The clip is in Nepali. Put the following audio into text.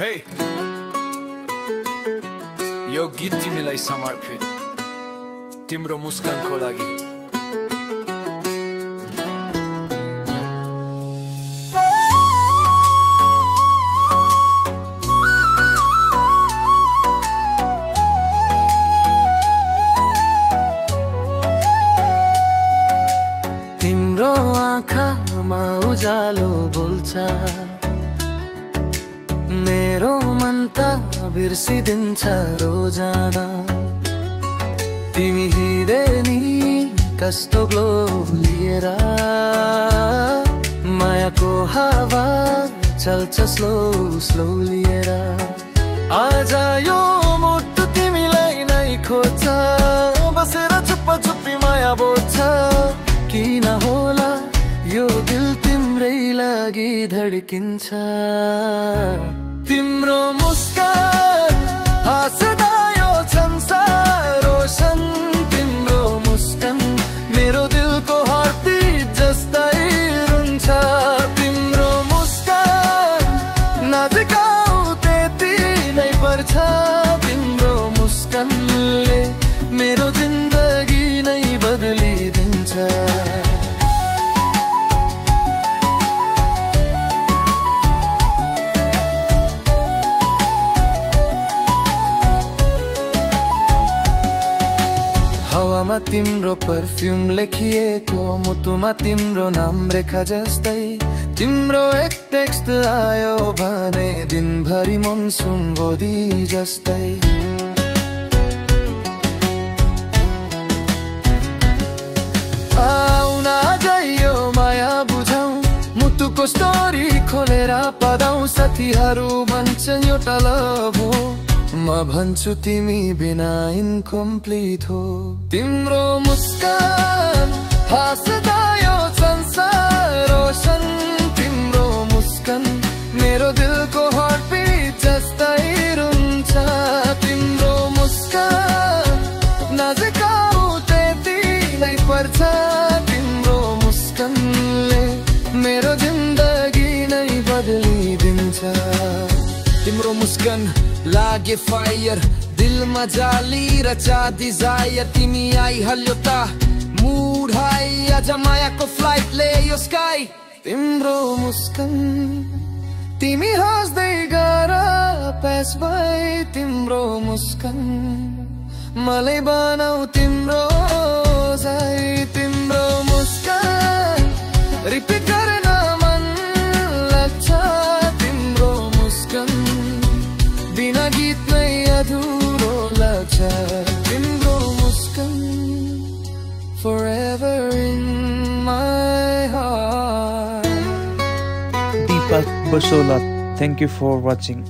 Hey, यो गीत तिमीलाई समर्पित तिम्रो मुस्कानको लागि। तिम्रो आँखामा उजालो बोल्छ, मेरो मन त बिर्सिदिन्छ रोजाना। तिमी हिँडे नि कस्तो ग्लो लिएर, मायाको हावा चल्छ स्लो स्लो लिएर। आज यो मुटु तिमीलाई नै खोज्छ, बसेर चुप्प चुप्पी माया बोल्छ। किन होला यो दिल तिम्रै लागि धड्किन्छ। तिम्रो मुस्कान हाँस्दा यो संसार रोशन। तिम्रो मुस्कान मेरो दिलको हार्टबिट जस्तै रुन्छ। तिम्रो मुस्कान नजिक आऊ त्यति नै पर्छ। तिम्रो मुस्कानले मेरो जिन्दगी नै बदलिदिन्छ। हावामा तिम्रो परफ्युम लेखिएको, मुटुमा तिम्रो नाम रेखा जस्तै। तिम्रो एक टेक्स्ट आयो भने दिनभरि मनसुन गोदी जस्तै। आउन जाइयो माया बुझाउ, मुटुको स्टोरी खोलेर पढाउ। साथीहरू भन्छन् एउटा लभ हो, म भन्छु तिमी बिना इन्कम्प्लिट हो। तिम्रो मुस्कान हाँस्दा यो संसार रोशन। तिम्रो मुस्कान मेरो दिलको हार्टबिट जस्तै रुन्छ। तिम्रो मुस्कान नजिक आऊ त्यति नै पर्छ। तिम्रो मुस्कानले मेरो जिन्दगी नै बदलिदिन्छ। तिम्रो मुस्कान लागे फायर, दिलमा जाली रचा डिजायर। तिमी आइहाल्यो त मुड हाई, आज मायाको फ्लाइटले यो स्काई। तिम्रो मुस्कान तिमी हाँस्दै गर पास भए। तिम्रो मुस्कान मलाई बनाऊ तिम्रो झै। तिम्रो मुस्कान रिपिट गर्न मन लाग्छ। तिम्रो मुस्कान बिना गीत नै अधुरो लाग्छ। तिम्रो मुस्कान forever in my heart. Deepak Basola, thank you for watching.